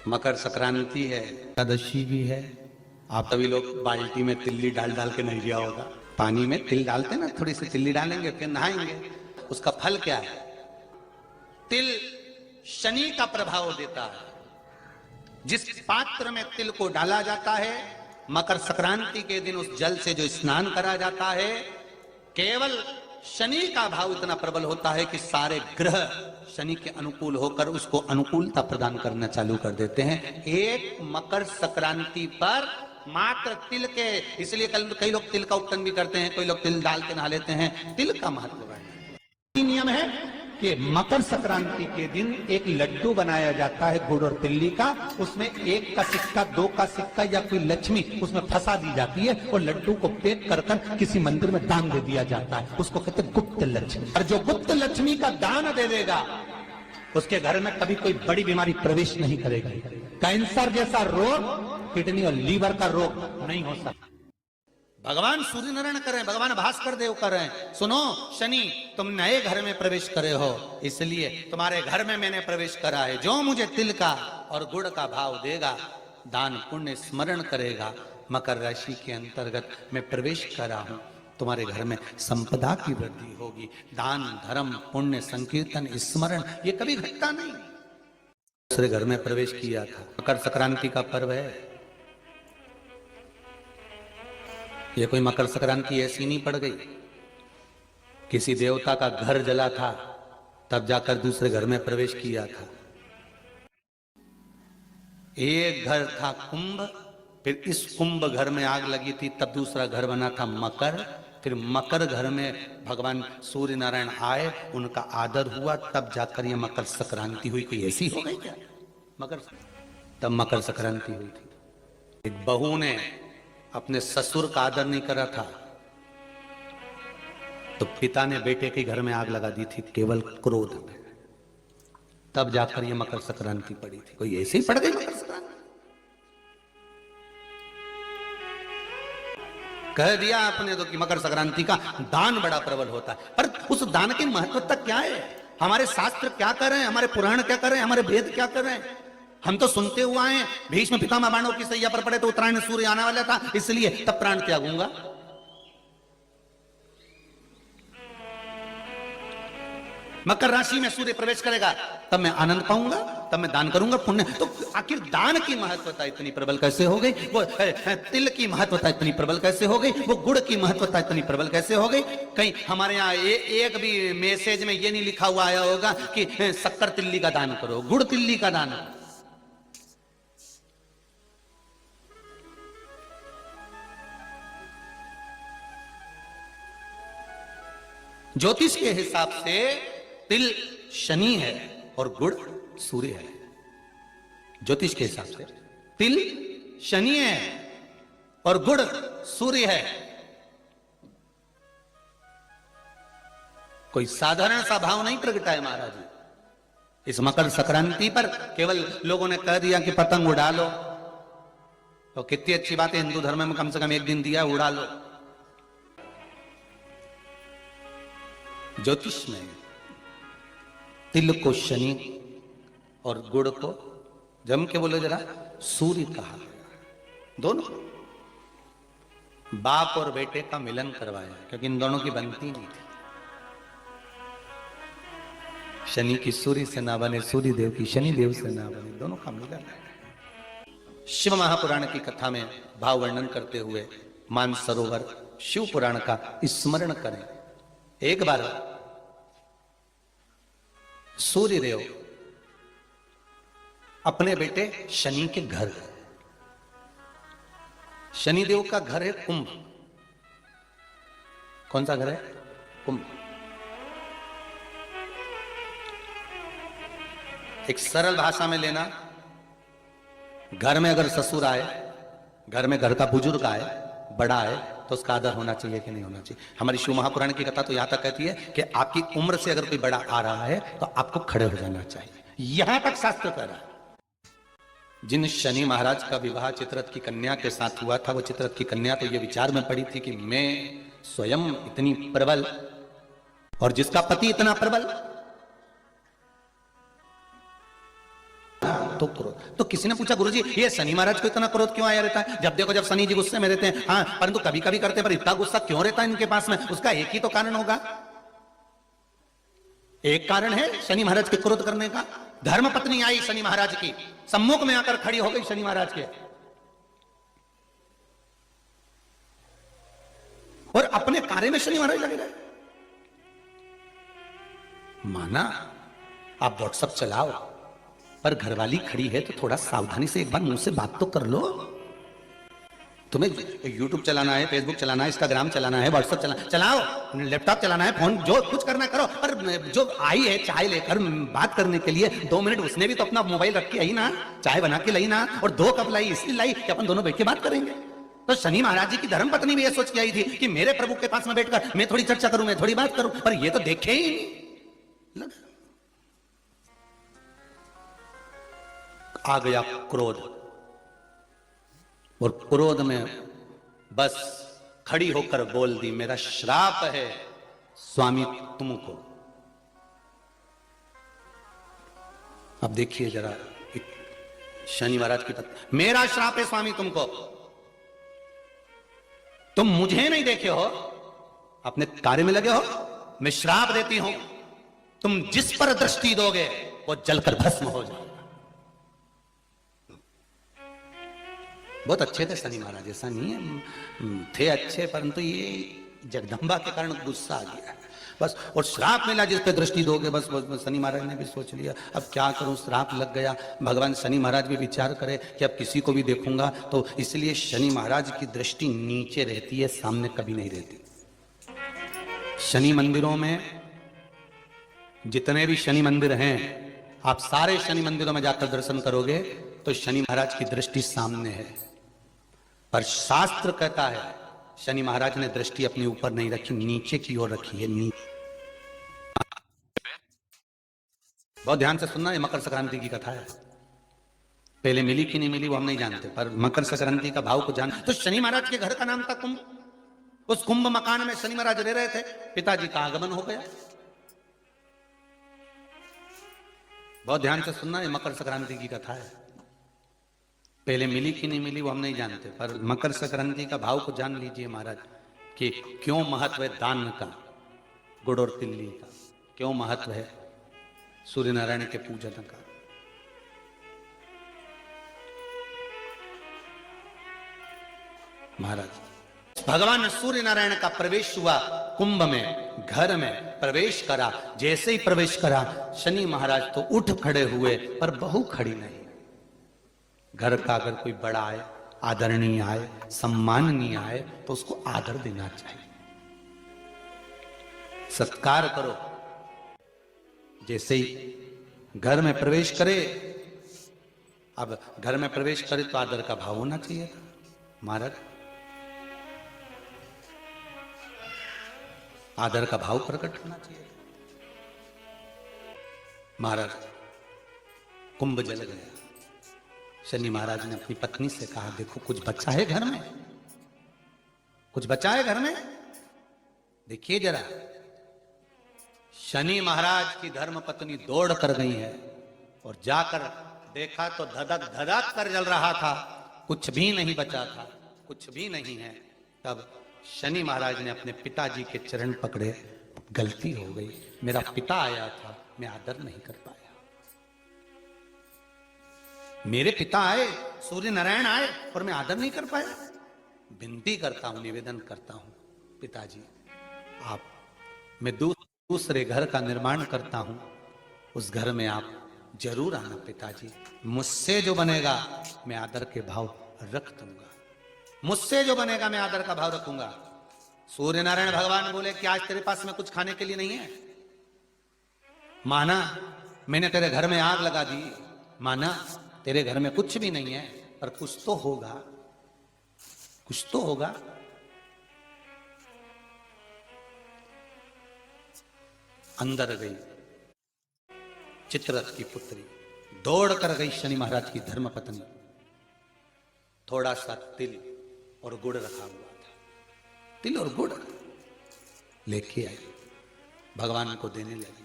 मकर संक्रांति है, एकादशी भी है। आप सभी लोग बाल्टी में तिल्ली डाल डाल के नहीं लिया होगा। पानी में तिल डालते ना, थोड़ी सी तिल्ली डालेंगे फिर नहाएंगे। उसका फल क्या है? तिल शनि का प्रभाव देता है। जिस पात्र में तिल को डाला जाता है, मकर संक्रांति के दिन उस जल से जो स्नान करा जाता है, केवल शनि का भाव इतना प्रबल होता है कि सारे ग्रह शनि के अनुकूल होकर उसको अनुकूलता प्रदान करना चालू कर देते हैं। एक मकर संक्रांति पर मात्र तिल के, इसलिए कई लोग तिल का उपटन भी करते हैं, कोई लोग तिल डाल के नहा लेते हैं। तिल का महत्व है। नियम है कि मकर संक्रांति के दिन एक लड्डू बनाया जाता है गुड़ और तिल्ली का। उसमें 1 का सिक्का, 2 का सिक्का या कोई लक्ष्मी उसमें फंसा दी जाती है और लड्डू को पैक कर कर किसी मंदिर में दान दे दिया जाता है। उसको कहते हैं गुप्त लक्ष्मी। और जो गुप्त लक्ष्मी का दान दे देगा, उसके घर में कभी कोई बड़ी बीमारी प्रवेश नहीं करेगी। कैंसर जैसा रोग, किडनी और लीवर का रोग नहीं हो सकता। भगवान सूर्य नारायण करें, भगवान भास्कर देव करें, सुनो शनि तुम नए घर में प्रवेश करे हो, इसलिए तुम्हारे घर में मैंने प्रवेश करा है। जो मुझे तिल का और गुड़ का भाव देगा, दान पुण्य स्मरण करेगा, मकर राशि के अंतर्गत मैं प्रवेश करा हूं, तुम्हारे घर में संपदा की वृद्धि होगी। दान धर्म पुण्य संकीर्तन स्मरण ये कभी घटता नहीं। दूसरे घर में प्रवेश किया था। मकर संक्रांति का पर्व है। ये कोई मकर संक्रांति ऐसी नहीं पड़ गई। किसी देवता का घर जला था, तब जाकर दूसरे घर में प्रवेश किया था। एक घर था कुंभ, फिर इस कुंभ घर में आग लगी थी, तब दूसरा घर बना था मकर। फिर मकर घर में भगवान सूर्य नारायण आए, उनका आदर हुआ, तब जाकर ये मकर संक्रांति हुई। कोई ऐसी हो गई क्या तब मकर संक्रांति हुई थी। एक बहू ने अपने ससुर का आदर नहीं करा था, तो पिता ने बेटे के घर में आग लगा दी थी, केवल क्रोध में। तब जाकर ये मकर संक्रांति पड़ी थी। कोई ऐसे ही पड़ गई मकर संक्रांति? कह दिया आपने तो कि मकर संक्रांति का दान बड़ा प्रबल होता है, पर उस दान की महत्वता क्या है? हमारे शास्त्र क्या कर रहे हैं, हमारे पुराण क्या कर रहे हैं, हमारे वेद क्या कर रहे हैं? हम तो सुनते हुए आए, भीष्म पितामह बाणों की सैया पर पड़े तो उत्तरायण सूर्य आने वाला था, इसलिए तब प्राण त्यागूंगा। मकर राशि में सूर्य प्रवेश करेगा, तब मैं आनंद पाऊंगा, तब मैं दान करूंगा पुण्य। तो आखिर दान की महत्वता इतनी प्रबल कैसे हो गई? वो तिल की महत्वता इतनी प्रबल कैसे हो गई? वो गुड़ की महत्वता इतनी प्रबल कैसे हो गई? कहीं हमारे यहाँ एक भी मैसेज में ये नहीं लिखा हुआ आया होगा कि शक्कर तिल्ली का दान करो, गुड़ तिल्ली का दान करो। ज्योतिष के हिसाब से तिल शनि है और गुड़ सूर्य है। ज्योतिष के हिसाब से तिल शनि है और गुड़ सूर्य है। कोई साधारण सा भाव नहीं प्रगटा है महाराज जी। इस मकर संक्रांति पर केवल लोगों ने कह दिया कि पतंग उड़ा लो, तो कितनी अच्छी बात है, हिंदू धर्म में कम से कम एक दिन दिया, उड़ा लो। ज्योतिष में तिल को शनि और गुड़ को जम के बोले जरा सूर्य कहा गया। दोनों बाप और बेटे का मिलन करवाया, क्योंकि इन दोनों की बनती नहीं थी। शनि की सूर्य से ना बने, सूर्य देव की शनि देव से ना बने, दोनों का मिलन। शिव महापुराण की कथा में भाव वर्णन करते हुए मानसरोवर शिव पुराण का स्मरण करें। एक बार सूर्य देव अपने बेटे शनि के घर गए। शनि देव का घर है कुंभ। कौन सा घर है? कुंभ। एक सरल भाषा में लेना, घर में अगर ससुर आए, घर में घर का बुजुर्ग आए, बड़ा है, तो उसका आदर होना चाहिए कि नहीं होना चाहिए? हमारी शिव महापुराण की कथा तो यहां तक कहती है कि आपकी उम्र से अगर कोई बड़ा आ रहा है तो आपको खड़े हो जाना चाहिए। यहां तक शास्त्र कह रहा है। जिन शनि महाराज का विवाह चित्ररथ की कन्या के साथ हुआ था, वो चित्ररथ की कन्या तो ये विचार में पड़ी थी कि मैं स्वयं इतनी प्रबल और जिसका पति इतना प्रबल, तो क्रोध। तो किसी ने पूछा गुरुजी ये शनि महाराज को इतना क्रोध क्यों आया रहता है? जब देखो जब शनि जी गुस्से में रहते हैं, हाँ, परंतु कभी कभी करते हैं, पर इतना गुस्सा क्यों रहता है इनके पास में? उसका एक ही तो कारण होगा, एक कारण है शनि महाराज के क्रोध करने का। धर्म पत्नी आई शनि महाराज की, सम्मुख में आकर खड़ी हो गई शनि महाराज के, और अपने कार्य में शनि महाराज लगे रहे। माना आप व्हाट्सएप चलाओ, पर घरवाली खड़ी है तो थोड़ा सावधानी से एक बार मुंह से बात तो कर लो। तुम्हें यूट्यूब चलाना है, फेसबुक चलाना है, इंस्टाग्राम चलाना है, व्हाट्सएप चलाओ, लैपटॉप चलाना है, फोन जो कुछ करना करो, पर जो आई है चाय लेकर बात करने के लिए 2 मिनट, उसने भी तो अपना मोबाइल रख के आई ना, चाय बना के लाई ना, और 2 कप लाई, इसलिए लाई कि अपन दोनों बैठ के बात करेंगे। तो शनि महाराज जी की धर्म पत्नी भी ये सोच के आई थी कि मेरे प्रभु के पास में बैठकर मैं थोड़ी चर्चा करूं, मैं थोड़ी बात करूं, पर ये तो देखे ही नहीं। आ गया क्रोध, और क्रोध में बस खड़ी होकर बोल दी, मेरा श्राप है स्वामी तुमको। अब देखिए जरा, शनि महाराज की पत्नी, मेरा श्राप है स्वामी तुमको, तुम मुझे नहीं देखे हो, अपने कार्य में लगे हो, मैं श्राप देती हूं, तुम जिस पर दृष्टि दोगे वो जलकर भस्म हो जाएगा। बहुत अच्छे थे शनि महाराज, ऐसा नहीं है, थे अच्छे, परंतु ये जगदंबा के कारण गुस्सा आ गया बस, और श्राप मिला जिस पे दृष्टि दोगे, बस शनि महाराज ने भी सोच लिया अब क्या करूं, श्राप लग गया। भगवान शनि महाराज भी विचार करे कि अब किसी को भी देखूंगा तो, इसलिए शनि महाराज की दृष्टि नीचे रहती है, सामने कभी नहीं रहती। शनि मंदिरों में जितने भी शनि मंदिर हैं, आप सारे शनि मंदिरों में जाकर दर्शन करोगे तो शनि महाराज की दृष्टि सामने है, पर शास्त्र कहता है शनि महाराज ने दृष्टि अपने ऊपर नहीं रखी, नीचे की ओर रखी है। बहुत ध्यान से सुनना, ये मकर संक्रांति की कथा है। पहले मिली कि नहीं मिली वो हम नहीं जानते, पर मकर संक्रांति का भाव को जान। तो शनि महाराज के घर का नाम था कुंभ, उस कुंभ मकान में शनि महाराज रह रहे थे, पिताजी का आगमन हो गया। बहुत ध्यान से सुनना, ये मकर संक्रांति की कथा है। पहले मिली कि नहीं मिली वो हम नहीं जानते, पर मकर संक्रांति का भाव को जान लीजिए महाराज, कि क्यों महत्व है दान का, गुड़ और तिल्ली का, क्यों महत्व है सूर्य नारायण के पूजन का। महाराज भगवान सूर्य नारायण का प्रवेश हुआ कुंभ में, घर में प्रवेश करा, जैसे ही प्रवेश करा शनि महाराज तो उठ खड़े हुए, पर बहू खड़ी नहीं। घर का अगर कोई बड़ा आए, आदरणीय आए, सम्माननीय आए, तो उसको आदर देना चाहिए, सत्कार करो। जैसे ही घर में प्रवेश करे, अब घर में प्रवेश करे तो आदर का भाव होना चाहिए था। महाराज आदर का भाव प्रकट होना चाहिए। महाराज कुंभ जल गया। शनि महाराज ने अपनी पत्नी से कहा, देखो कुछ बचा है घर में, कुछ बचा है घर में, देखिए जरा। शनि महाराज की धर्म पत्नी दौड़ कर गई है, और जाकर देखा तो धधक धधक कर जल रहा था, कुछ भी नहीं बचा था, कुछ भी नहीं है। तब शनि महाराज ने अपने पिताजी के चरण पकड़े, गलती हो गई, मेरा पिता आया था, मैं आदर नहीं कर पाया। मेरे पिता आए, सूर्य नारायण आए, और मैं आदर नहीं कर पाया। विनती करता हूं, निवेदन करता हूं पिताजी, आप, मैं दूसरे घर का निर्माण करता हूं, उस घर में आप जरूर आना पिताजी। मुझसे जो बनेगा मैं आदर के भाव रख दूंगा, मुझसे जो बनेगा मैं आदर का भाव रखूंगा। सूर्य नारायण भगवान बोले कि आज तेरे पास में कुछ खाने के लिए नहीं है? माना मैंने तेरे घर में आग लगा दी, माना तेरे घर में कुछ भी नहीं है, पर कुछ तो होगा, कुछ तो होगा। अंदर गई चित्ररथ की पुत्री, दौड़ कर गई शनि महाराज की धर्म पत्नी। थोड़ा सा तिल और गुड़ रखा हुआ था, तिल और गुड़ लेके आई, भगवान को देने लगी।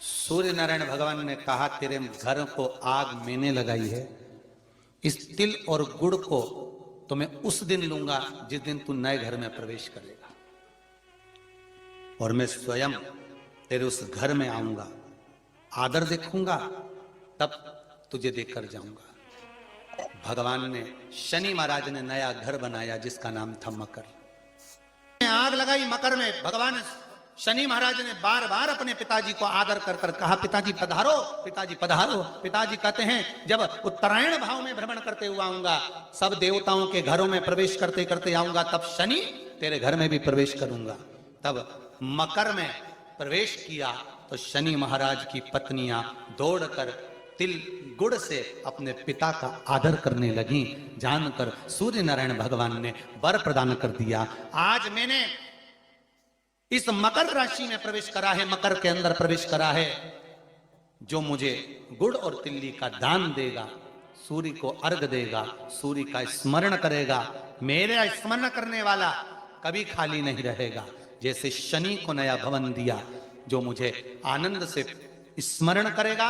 सूर्य नारायण भगवान ने कहा तेरे घर को आग मैंने लगाई है, इस तिल और गुड़ को तो मैं उस दिन लूंगा जिस दिन तू नए घर में प्रवेश करेगा, और मैं स्वयं तेरे उस घर में आऊंगा, आदर देखूंगा, तब तुझे देखकर जाऊंगा। भगवान ने, शनि महाराज ने नया घर बनाया जिसका नाम था मकर। आग लगाई मकर में। भगवान शनि महाराज ने बार बार अपने पिताजी को आदर कर कर कहा, पिताजी पधारो, पिताजी पधारो। पिताजी कहते हैं जब उत्तरायण भाव में भ्रमण करते हुए आऊंगा, सब देवताओं के घरों में प्रवेश करते करते आऊंगा, तब शनि तेरे घर में भी प्रवेश करूंगा। तब मकर में प्रवेश किया तो शनि महाराज की पत्नियां दौड़कर तिल गुड़ से अपने पिता का आदर करने लगी। जानकर सूर्य नारायण भगवान ने वर प्रदान कर दिया। आज मैंने इस मकर राशि में प्रवेश करा है, मकर के अंदर प्रवेश करा है, जो मुझे गुड़ और तिल्ली का दान देगा, सूर्य को अर्घ देगा, सूर्य का स्मरण करेगा, मेरा स्मरण करने वाला कभी खाली नहीं रहेगा। जैसे शनि को नया भवन दिया, जो मुझे आनंद से स्मरण करेगा,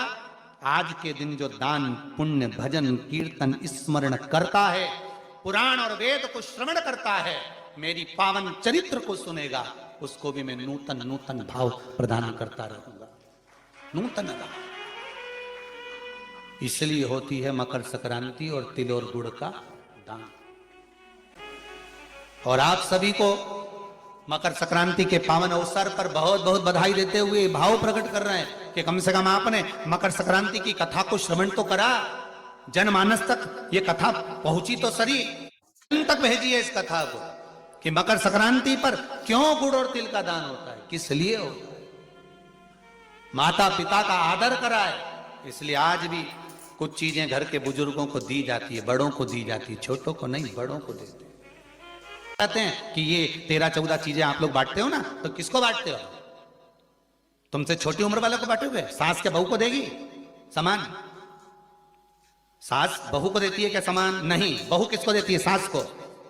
आज के दिन जो दान पुण्य भजन कीर्तन स्मरण करता है, पुराण और वेद को श्रवण करता है, मेरी पावन चरित्र को सुनेगा, उसको भी मैं नूतन नूतन भाव प्रदान करता रहूंगा। नूतन भाव इसलिए होती है मकर संक्रांति और तिल और गुड़ का दान। और आप सभी को मकर संक्रांति के पावन अवसर पर बहुत बहुत बधाई देते हुए भाव प्रकट कर रहे हैं कि कम से कम आपने मकर संक्रांति की कथा को श्रवण तो करा, जनमानस तक ये कथा पहुंची तो सही, तक भेजिए इस कथा को कि मकर संक्रांति पर क्यों गुड़ और तिल का दान होता है, किस लिए होता है। माता पिता का आदर कराए, इसलिए आज भी कुछ चीजें घर के बुजुर्गों को दी जाती है, बड़ों को दी जाती है, छोटों को नहीं, बड़ों को देते हैं। कहते हैं कि ये 13-14 चीजें आप लोग बांटते हो ना, तो किसको बांटते हो? तुमसे छोटी उम्र वाले को बांटोगे? सास के बहू को देगी समान? सास बहू को देती है क्या समान? नहीं। बहू किसको देती है? सास को।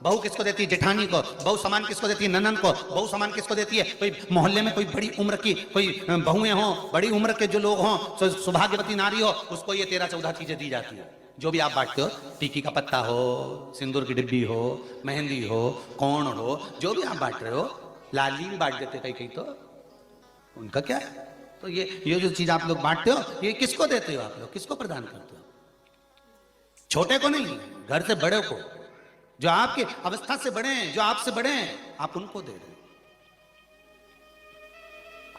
बहू किसको देती है? जेठानी को। बहू समान किसको देती है? ननन को। बहू समान किसको देती है? कोई मोहल्ले में कोई बड़ी उम्र की कोई बहुएं हो, बड़ी उम्र के जो लोग हों, सौभाग्यवती नारी हो, उसको ये 13-14 चीजें दी जाती है। जो भी आप बांटते हो, टीकी का पत्ता हो, सिंदूर की डिब्बी हो, मेहंदी हो, कौन हो, जो भी आप बांट रहे हो, लाली भी बांट देते कई कई, तो उनका क्या है। तो ये जो चीज आप लोग बांटते हो, ये किसको देते हो? आप लोग किसको प्रदान करते हो? छोटे को नहीं, घर से बड़े को, जो आपके अवस्था से बड़े हैं, जो आपसे बड़े हैं, आप उनको दे रहे हो।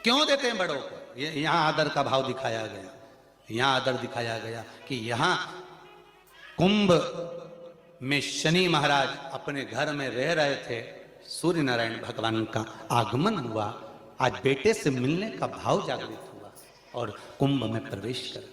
क्यों देते हैं बड़ों को? ये यहां आदर का भाव दिखाया गया, यहां आदर दिखाया गया कि यहां कुंभ में शनि महाराज अपने घर में रह रहे थे, सूर्य नारायण भगवान का आगमन हुआ, आज बेटे से मिलने का भाव जागृत हुआ और कुंभ में प्रवेश कर